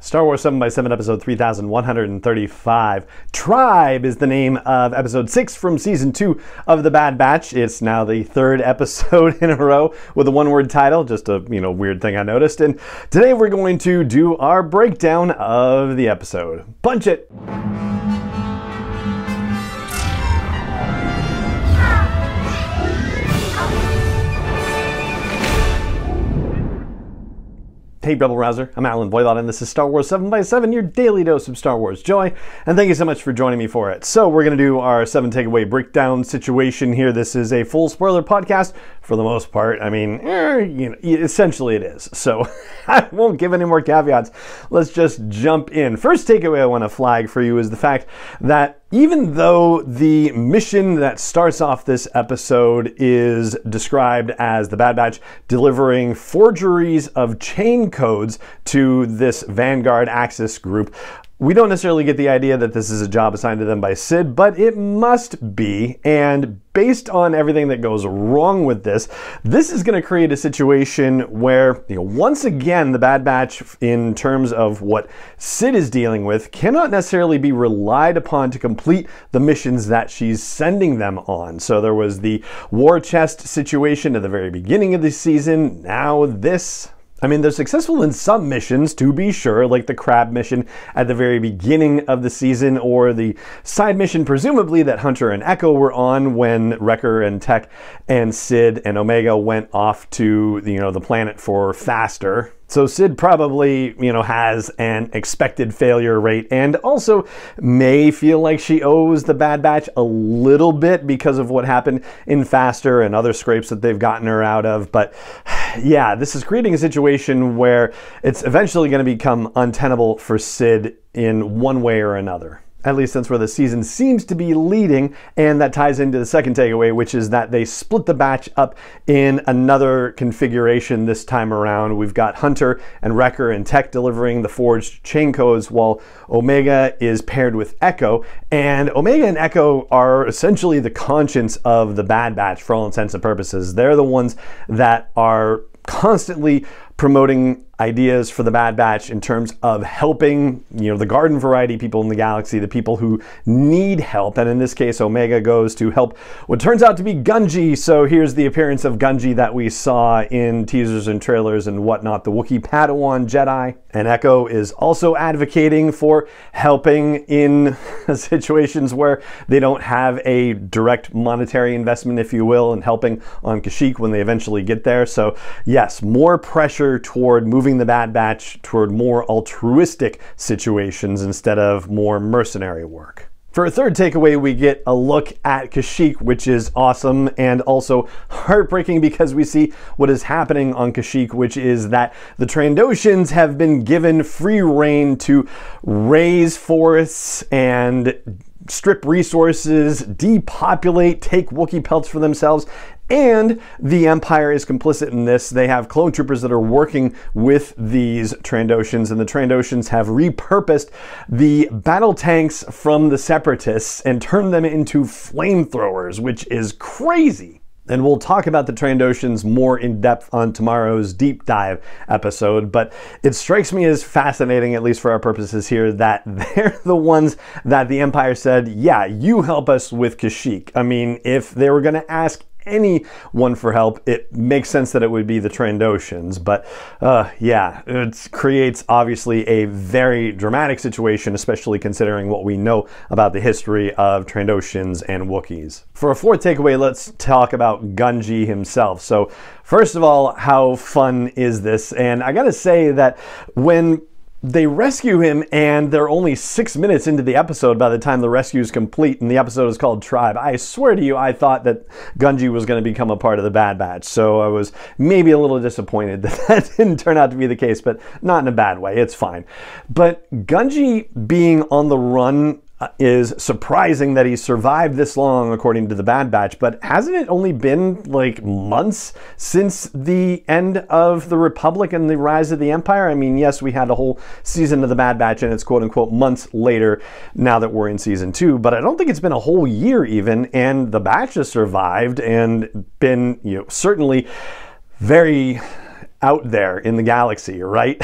Star Wars 7x7 episode 3135. Tribe is the name of episode 6 from season 2 of The Bad Batch. It's now the third episode in a row with a one-word title, just a weird thing I noticed. And today we're going to do our breakdown of the episode. Punch it! Hey Rebel Rouser, I'm Alan Voivod and this is Star Wars 7x7, your daily dose of Star Wars joy, and thank you so much for joining me for it. So we're going to do our 7 takeaway breakdown situation here. This is a full spoiler podcast for the most part. I mean, essentially it is. So I won't give any more caveats. Let's just jump in. First takeaway I want to flag for you is the fact that even though the mission that starts off this episode is described as the Bad Batch delivering forgeries of chain codes to this Vanguard Axis group, we don't necessarily get the idea that this is a job assigned to them by Sid, but it must be. And based on everything that goes wrong with this, this is going to create a situation where, once again, the Bad Batch, in terms of what Sid is dealing with, cannot necessarily be relied upon to complete the missions that she's sending them on. So there was the war chest situation at the very beginning of the season. Now this. I mean, they're successful in some missions, to be sure, like the crab mission at the very beginning of the season, or the side mission, presumably, that Hunter and Echo were on when Wrecker and Tech and Sid and Omega went off to, the planet for faster. So Sid probably, has an expected failure rate and also may feel like she owes the Bad Batch a little bit because of what happened in Faster and other scrapes that they've gotten her out of. But yeah, this is creating a situation where it's eventually going to become untenable for Sid in one way or another. At least that's where the season seems to be leading, and that ties into the second takeaway, which is that they split the batch up in another configuration this time around. We've got Hunter and Wrecker and Tech delivering the forged chain codes, while Omega is paired with Echo. And Omega and Echo are essentially the conscience of the Bad Batch for all intents and purposes. They're the ones that are constantly promoting ideas for the Bad Batch in terms of helping, the garden variety people in the galaxy, the people who need help. And in this case, Omega goes to help what turns out to be Gungi. So here's the appearance of Gungi that we saw in teasers and trailers and whatnot, the Wookiee Padawan Jedi. And Echo is also advocating for helping in situations where they don't have a direct monetary investment, if you will, and helping on Kashyyyk when they eventually get there. So yes, more pressure toward moving the Bad Batch toward more altruistic situations instead of more mercenary work. For a third takeaway, we get a look at Kashyyyk, which is awesome and also heartbreaking because we see what is happening on Kashyyyk, which is that the Trandoshans have been given free rein to raise forests and strip resources, depopulate, take Wookiee pelts for themselves, and the Empire is complicit in this. They have clone troopers that are working with these Trandoshans, and the Trandoshans have repurposed the battle tanks from the Separatists and turned them into flamethrowers, which is crazy. And we'll talk about the Trandoshans more in depth on tomorrow's deep dive episode, but it strikes me as fascinating, at least for our purposes here, that they're the ones that the Empire said, yeah, you help us with Kashyyyk. I mean, if they were going to ask anyone for help, it makes sense that it would be the Trandoshans. But yeah, it creates obviously a very dramatic situation, especially considering what we know about the history of Trandoshans and Wookiees. For a fourth takeaway, let's talk about Gungi himself. So first of all, how fun is this? And I gotta say that when they rescue him and they're only 6 minutes into the episode by the time the rescue is complete, and the episode is called Tribe, I swear to you, I thought that Gungi was going to become a part of the Bad Batch. So I was maybe a little disappointed that that didn't turn out to be the case, but not in a bad way. It's fine. But Gungi being on the run is surprising that he's survived this long, according to the Bad Batch, but hasn't it only been like months since the end of the Republic and the rise of the Empire? I mean, yes, we had a whole season of the Bad Batch and it's quote-unquote months later now that we're in season 2, but I don't think it's been a whole year even, and the Batch has survived and been, certainly very out there in the galaxy, right?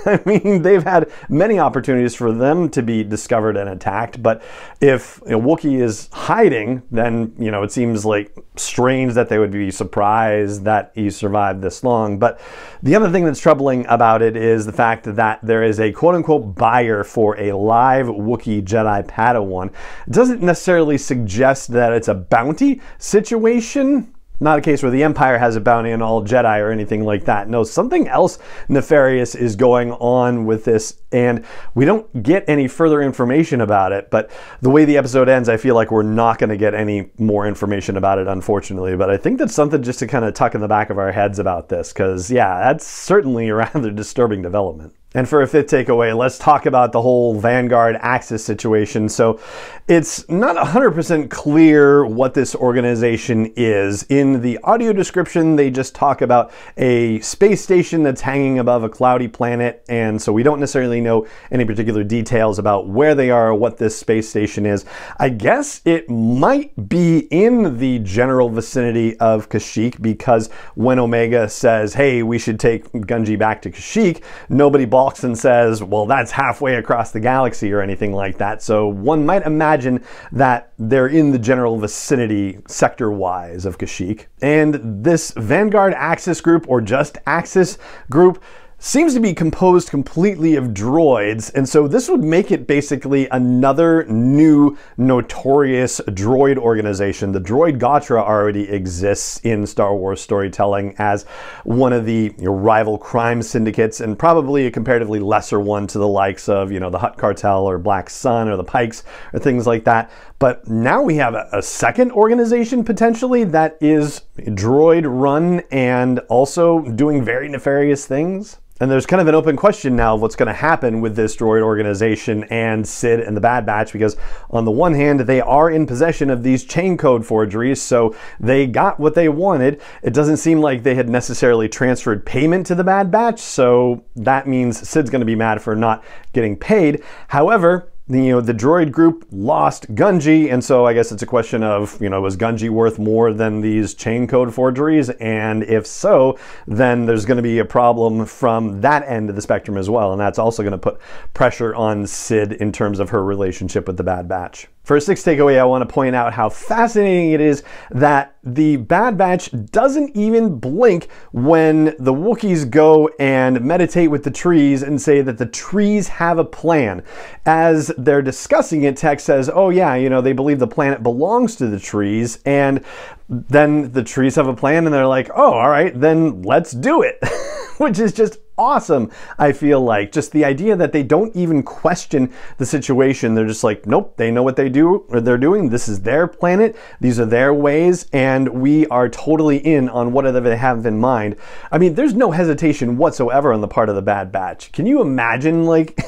I mean, they've had many opportunities for them to be discovered and attacked, but if a Wookiee is hiding, then, it seems like strange that they would be surprised that he survived this long. But the other thing that's troubling about it is the fact that there is a quote-unquote buyer for a live Wookiee Jedi Padawan. It doesn't necessarily suggest that it's a bounty situation. Not a case where the Empire has a bounty on all Jedi or anything like that. No, something else nefarious is going on with this, and we don't get any further information about it. But the way the episode ends, I feel like we're not going to get any more information about it, unfortunately. But I think that's something just to kind of tuck in the back of our heads about this, because, yeah, that's certainly a rather disturbing development. And for a fifth takeaway, let's talk about the whole Vanguard Axis situation. So it's not 100% clear what this organization is. In the audio description, they just talk about a space station that's hanging above a cloudy planet. And so we don't necessarily know any particular details about where they are or what this space station is. I guess it might be in the general vicinity of Kashyyyk, because when Omega says, hey, we should take Gungi back to Kashyyyk, nobody balks and says, well, that's halfway across the galaxy or anything like that. So one might imagine that they're in the general vicinity sector-wise of Kashyyyk. And this Vanguard Axis group, or just Axis group, seems to be composed completely of droids, and so this would make it basically another new notorious droid organization. The Droid Gotra already exists in Star Wars storytelling as one of the rival crime syndicates, and probably a comparatively lesser one to the likes of, the Hutt Cartel or Black Sun or the Pikes or things like that. But now we have a second organization potentially that is droid run and also doing very nefarious things. And there's kind of an open question now of what's going to happen with this droid organization and Cid and the Bad Batch, because on the one hand, they are in possession of these chain code forgeries, so they got what they wanted. It doesn't seem like they had necessarily transferred payment to the Bad Batch, so that means Cid's going to be mad for not getting paid. However, the droid group lost Gungi, and so I guess it's a question of, was Gungi worth more than these chain code forgeries? And if so, then there's going to be a problem from that end of the spectrum as well, and that's also going to put pressure on Cid in terms of her relationship with the Bad Batch. For a sixth takeaway, I want to point out how fascinating it is that the Bad Batch doesn't even blink when the Wookiees go and meditate with the trees and say that the trees have a plan. As they're discussing it, Tech says, oh yeah, they believe the planet belongs to the trees, and then the trees have a plan and they're like, oh, all right, then let's do it. Which is just awesome, I feel like. Just the idea that they don't even question the situation. They're just like, nope, they know what they're doing. This is their planet. These are their ways, and we are totally in on whatever they have in mind. I mean, there's no hesitation whatsoever on the part of the Bad Batch. Can you imagine, like,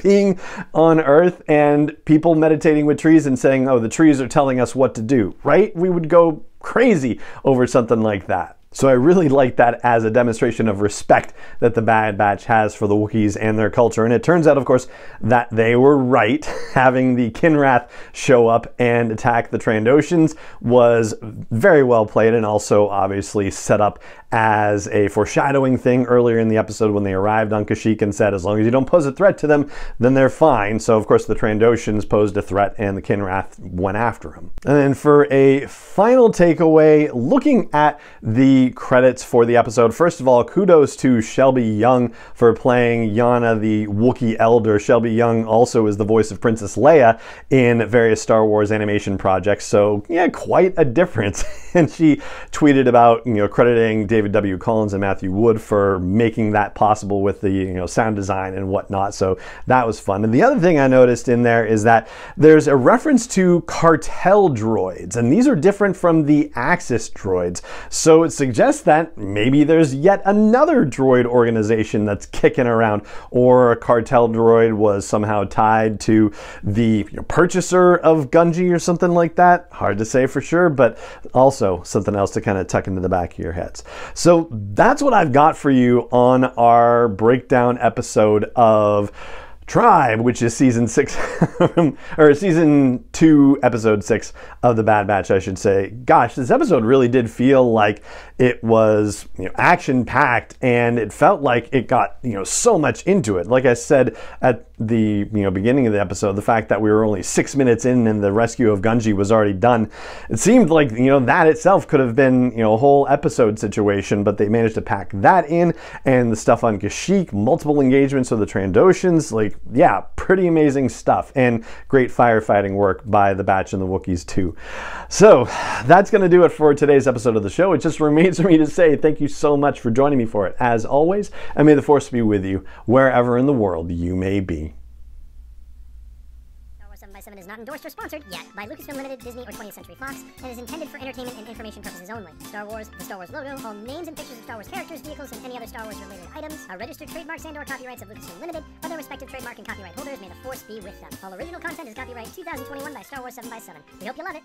being on Earth and people meditating with trees and saying, oh, the trees are telling us what to do, right? We would go crazy over something like that. So I really like that as a demonstration of respect that the Bad Batch has for the Wookiees and their culture. And it turns out, of course, that they were right. Having the Kinrath show up and attack the Trandoshans was very well played, and also obviously set up as a foreshadowing thing earlier in the episode when they arrived on Kashyyyk and said, as long as you don't pose a threat to them, then they're fine. So of course the Trandoshans posed a threat and the Kinrath went after him. And then for a final takeaway, looking at the credits for the episode, first of all, kudos to Shelby Young for playing Yana the Wookiee Elder. Shelby Young also is the voice of Princess Leia in various Star Wars animation projects, so yeah, quite a difference. And she tweeted about, crediting David W. Collins and Matthew Wood for making that possible with the, sound design and whatnot. So that was fun. And the other thing I noticed in there is that there's a reference to cartel droids, and these are different from the Axis droids. So it suggests that maybe there's yet another droid organization that's kicking around, or a cartel droid was somehow tied to the purchaser of Gungi or something like that. Hard to say for sure, but also something else to kind of tuck into the back of your heads. So that's what I've got for you on our breakdown episode of Tribe, which is season 6, or season 2, episode 6 of The Bad Batch, I should say. Gosh, this episode really did feel like it was, action-packed, and it felt like it got, so much into it. Like I said at the, beginning of the episode, the fact that we were only 6 minutes in and the rescue of Gungi was already done, it seemed like, that itself could have been, a whole episode situation, but they managed to pack that in, and the stuff on Kashyyyk, multiple engagements with the Trandoshans, yeah, pretty amazing stuff, and great firefighting work by the Batch and the Wookiees too. So that's going to do it for today's episode of the show. It just remains for me to say thank you so much for joining me for it, as always, and may the Force be with you wherever in the world you may be. 7x7 is not endorsed or sponsored yet by Lucasfilm Limited, Disney, or 20th Century Fox, and is intended for entertainment and information purposes only. Star Wars, the Star Wars logo, all names and pictures of Star Wars characters, vehicles, and any other Star Wars-related items are registered trademarks and/or copyrights of Lucasfilm Limited, or their respective trademark and copyright holders. May the Force be with them. All original content is copyright 2021 by Star Wars 7x7. We hope you love it.